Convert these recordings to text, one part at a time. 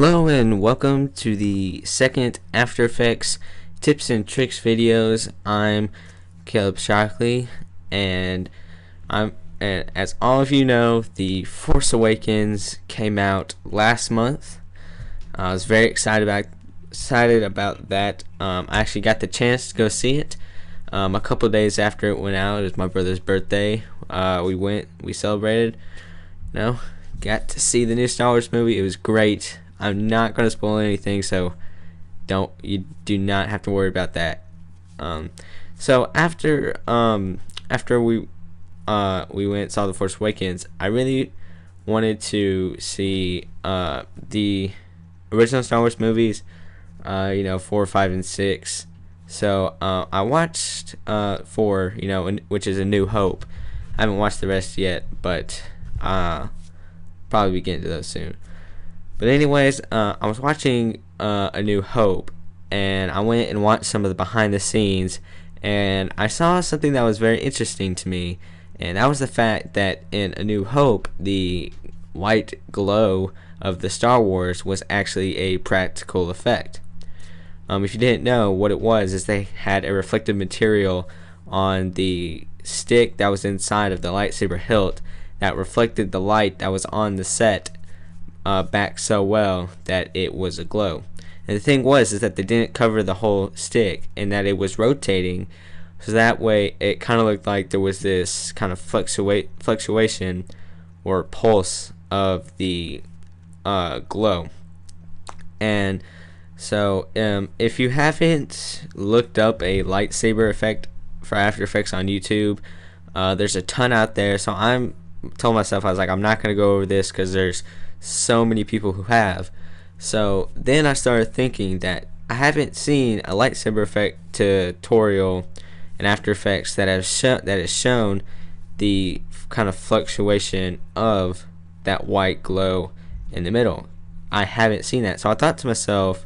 Hello and welcome to the second After Effects tips and tricks videos. I'm Caleb Shockley, and as all of you know, The Force Awakens came out last month. I was very excited about that. I actually got the chance to go see it a couple of days after it went out. It was my brother's birthday. We celebrated. Got to see the new Star Wars movie. It was great. I'm not going to spoil anything, so you do not have to worry about that. So after we went and saw The Force Awakens, I really wanted to see the original Star Wars movies, 4, 5, and 6. So I watched 4, which is A New Hope. I haven't watched the rest yet, but probably be getting to those soon. But anyways, I was watching A New Hope, and I went and watched some of the behind the scenes, and I saw something that was very interesting to me, and that was the fact that in A New Hope, the white glow of the Star Wars was actually a practical effect. If you didn't know, what it was is they had a reflective material on the stick that was inside of the lightsaber hilt that reflected the light that was on the set back so well that it was a glow. And the thing was is that they didn't cover the whole stick, and that it was rotating, so that way it kind of looked like there was this kind of fluctuation or pulse of the glow. And so if you haven't looked up a lightsaber effect for After Effects on YouTube, there's a ton out there. So I told myself, I was like, I'm not going to go over this because there's so many people who have. So then I started thinking that I haven't seen a lightsaber effect tutorial in After Effects that has shown the kind of fluctuation of that white glow in the middle. I haven't seen that. So I thought to myself,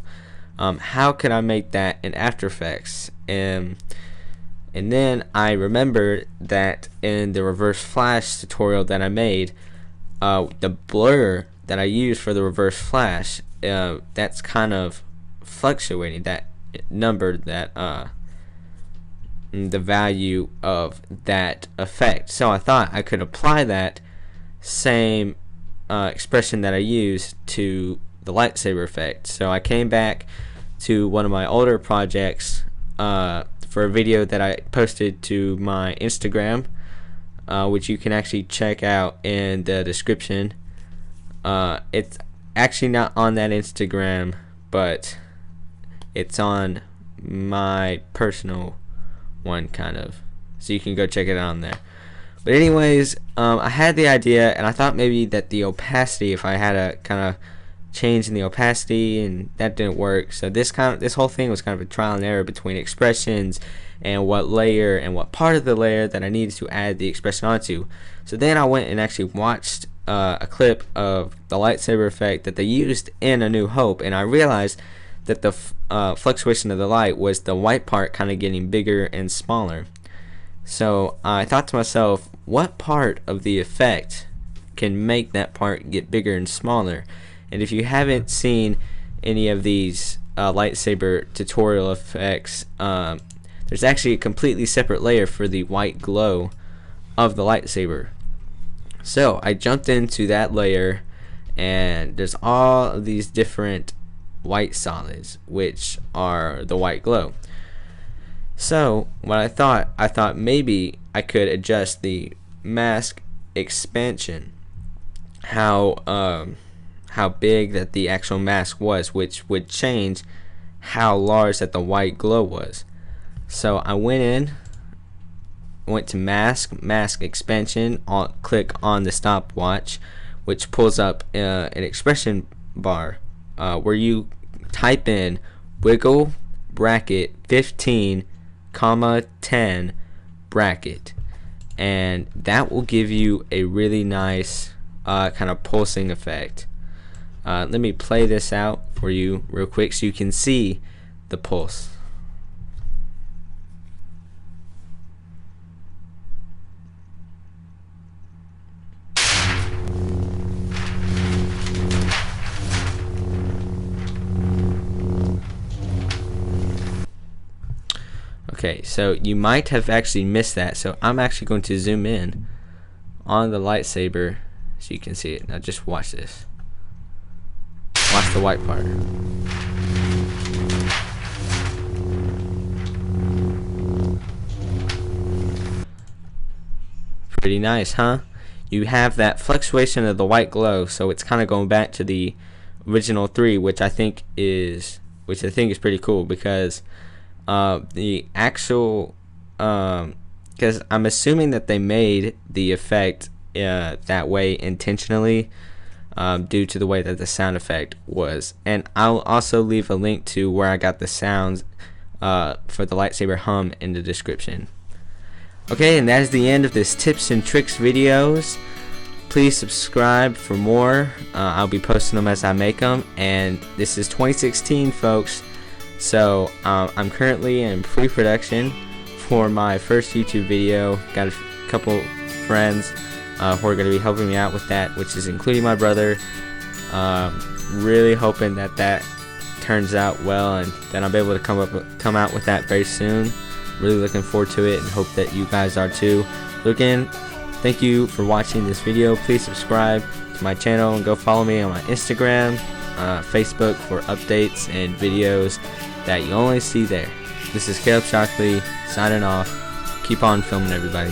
how could I make that in After Effects? And then I remembered that in the reverse flash tutorial that I made, the blur that I used for the reverse flash, that's kind of fluctuating, that number, that the value of that effect. So I thought I could apply that same expression that I used to the lightsaber effect. So I came back to one of my older projects for a video that I posted to my Instagram, which you can actually check out in the description. It's actually not on that Instagram, but it's on my personal one, kind of, so you can go check it out on there. But anyways, I had the idea, and I thought maybe that the opacity, if I had a kind of change in the opacity, and that didn't work. So this whole thing was kind of a trial and error between expressions and what layer and what part of the layer that I needed to add the expression onto. So then I went and actually watched a clip of the lightsaber effect that they used in A New Hope, and I realized that the fluctuation of the light was the white part kind of getting bigger and smaller. So I thought to myself, what part of the effect can make that part get bigger and smaller? And if you haven't seen any of these lightsaber tutorial effects, there's actually a completely separate layer for the white glow of the lightsaber. So I jumped into that layer, and there's all of these different white solids, which are the white glow. So what I thought maybe I could adjust the mask expansion, how big that the actual mask was, which would change how large that the white glow was. So I went to mask expansion, click on the stopwatch, which pulls up an expression bar where you type in wiggle bracket 15 comma 10 bracket, and that will give you a really nice kind of pulsing effect. Let me play this out for you real quick so you can see the pulse. Okay, so you might have actually missed that, so I'm actually going to zoom in on the lightsaber so you can see it. Now just watch this. Watch the white part. Pretty nice, huh? You have that fluctuation of the white glow, so it's kind of going back to the original 3, which I think is pretty cool, because the actual because I'm assuming that they made the effect that way intentionally, due to the way that the sound effect was. And I'll also leave a link to where I got the sounds for the lightsaber hum in the description. Okay, and that is the end of this tips and tricks videos. Please subscribe for more. I'll be posting them as I make them, and this is 2016, folks, so I'm currently in pre-production for my first YouTube video. Got a couple friends who are going to be helping me out with that, which is including my brother. Really hoping that that turns out well, and that I'm able to come out with that very soon. Really looking forward to it, and hope that you guys are too. So again, thank you for watching this video. Please subscribe to my channel and go follow me on my Instagram, Facebook for updates and videos that you only see there. This is Caleb Shockley signing off. Keep on filming, everybody.